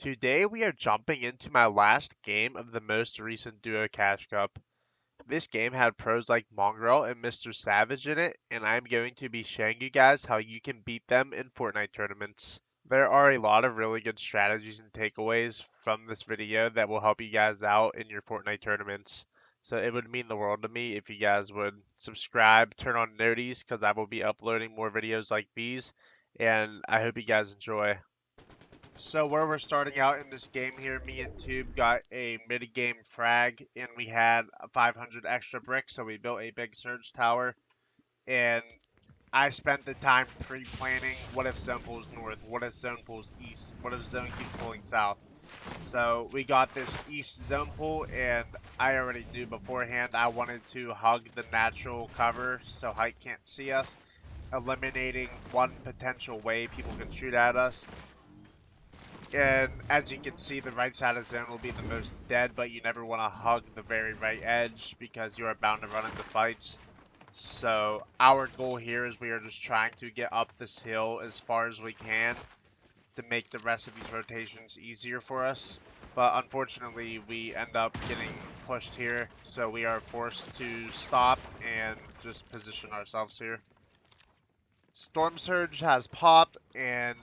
Today we are jumping into my last game of the most recent Duo Cash Cup. This game had pros like Mongrel and Mr. Savage in it, and I'm going to be showing you guys how you can beat them in Fortnite tournaments. There are a lot of really good strategies and takeaways from this video that will help you guys out in your Fortnite tournaments. So it would mean the world to me if you guys would subscribe, turn on noties, because I will be uploading more videos like these, and I hope you guys enjoy. So where we're starting out in this game here, me and Tube got a mid-game frag, and we had 500 extra bricks, so we built a big surge tower. And I spent the time pre-planning what if zone pulls north, what if zone pulls east, what if zone keeps pulling south. So we got this east zone pull, and I already knew beforehand I wanted to hug the natural cover so height can't see us, eliminating one potential way people can shoot at us. And as you can see, the right side of the zone will be the most dead, but you never want to hug the very right edge because you are bound to run into fights. So our goal here is we are just trying to get up this hill as far as we can to make the rest of these rotations easier for us. But unfortunately, we end up getting pushed here, so we are forced to stop and just position ourselves here. Storm Surge has popped, and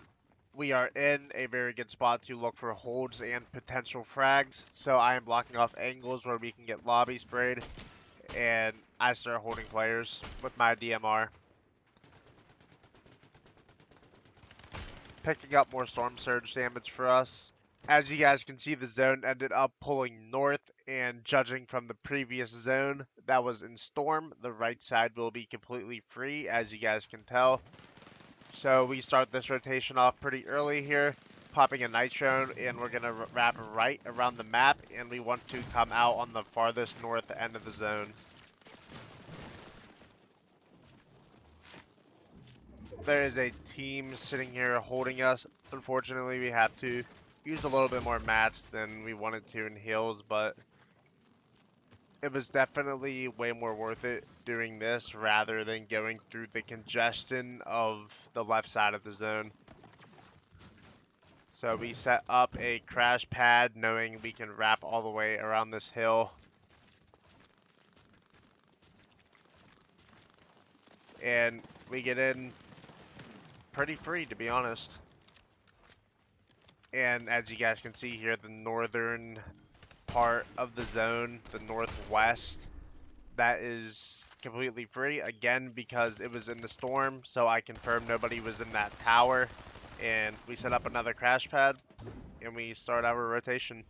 we are in a very good spot to look for holds and potential frags. So I am blocking off angles where we can get lobby sprayed, and I start holding players with my DMR. Picking up more Storm Surge damage for us. As you guys can see, the zone ended up pulling north, and judging from the previous zone that was in Storm, the right side will be completely free, as you guys can tell. So we start this rotation off pretty early here, popping a Nitro, and we're going to wrap right around the map, and we want to come out on the farthest north end of the zone. There is a team sitting here holding us. Unfortunately, we have to use a little bit more mats than we wanted to in heals, but it was definitely way more worth it doing this rather than going through the congestion of the left side of the zone. So we set up a crash pad knowing we can wrap all the way around this hill. And we get in pretty free, to be honest. And as you guys can see here, the northern part of the zone, the northwest, that is completely free. Again, because it was in the storm, so I confirmed nobody was in that tower. And we set up another crash pad, and we start our rotation.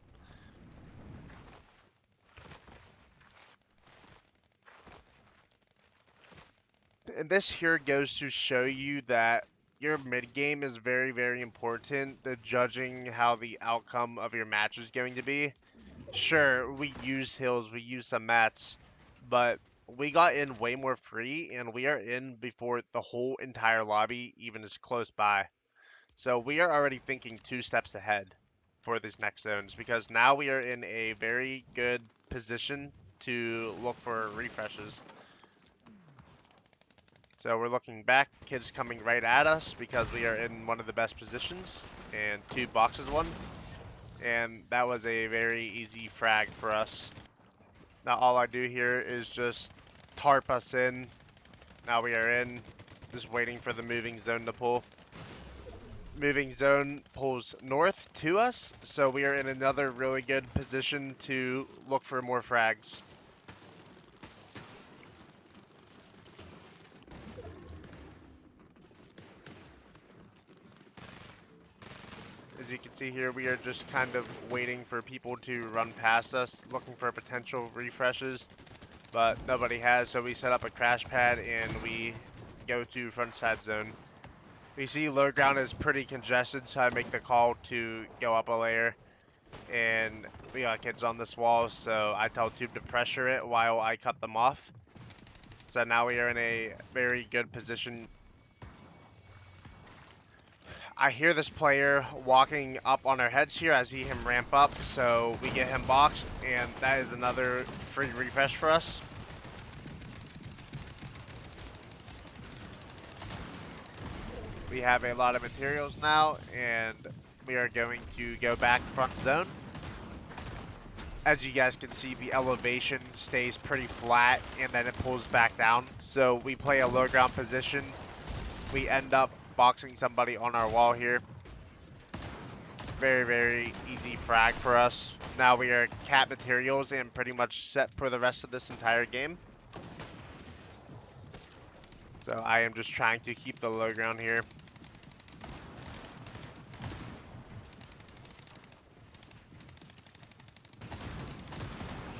And this here goes to show you that your mid game is very, very important to judging how the outcome of your match is going to be. Sure, we use hills, we use some mats, but we got in way more free, and we are in before the whole entire lobby even is close by. So we are already thinking 2 steps ahead for these next zones, because now we are in a very good position to look for refreshes. So we're looking back, kids coming right at us because we are in one of the best positions, and 2 boxes won. And that was a very easy frag for us. Now all I do here is just tarp us in. Now we are in, just waiting for the moving zone to pull. Moving zone pulls north to us, so we are in another really good position to look for more frags. As you can see here, we are just kind of waiting for people to run past us, looking for potential refreshes, but nobody has, so we set up a crash pad and we go to front side zone. We see low ground is pretty congested, so I make the call to go up a layer, and we got kids on this wall, so I tell Tube to pressure it while I cut them off. So now we are in a very good position. I hear this player walking up on our heads here. I see him ramp up, so we get him boxed, and that is another free refresh for us. We have a lot of materials now, and we are going to go back front zone. As you guys can see, the elevation stays pretty flat and then it pulls back down. So we play a low ground position. We end up boxing somebody on our wall here. Very, very easy frag for us. Now we are cat materials and pretty much set for the rest of this entire game. So I am just trying to keep the low ground here.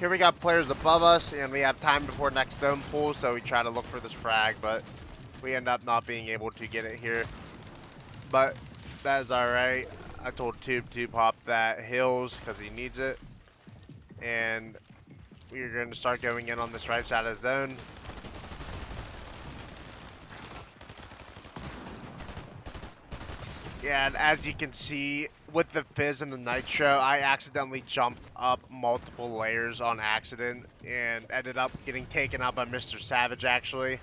Here we got players above us, and we have time before next zone pull, so we try to look for this frag, but we end up not being able to get it here. But that is alright. I told Tube to pop that hills because he needs it. And we're going to start going in on this right side of the zone. Yeah, and as you can see, with the Fizz and the Nitro, I accidentally jumped up multiple layers on accident and ended up getting taken out by Mr. Savage, actually.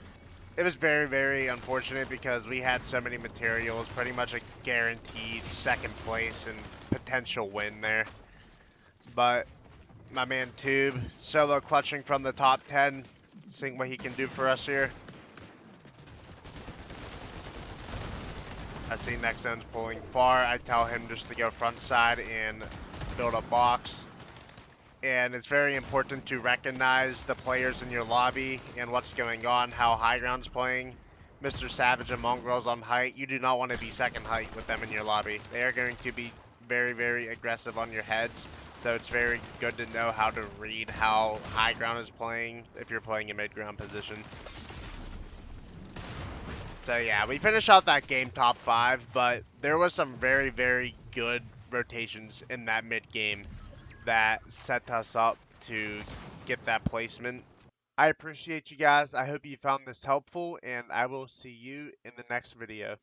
It was very, very unfortunate because we had so many materials, pretty much a guaranteed second place and potential win there. But my man Tube, solo clutching from the top 10, seeing what he can do for us here. I see next zone's pulling far. I tell him just to go front side and build a box. And it's very important to recognize the players in your lobby and what's going on, how high ground's playing. Mr. Savage and Mongrel's on height. You do not want to be second height with them in your lobby. They are going to be very, very aggressive on your heads. So it's very good to know how to read how high ground is playing if you're playing a mid ground position. So yeah, we finished out that game top 5, but there was some very, very good rotations in that mid game that set us up to get that placement. I appreciate you guys. I hope you found this helpful, and I will see you in the next video.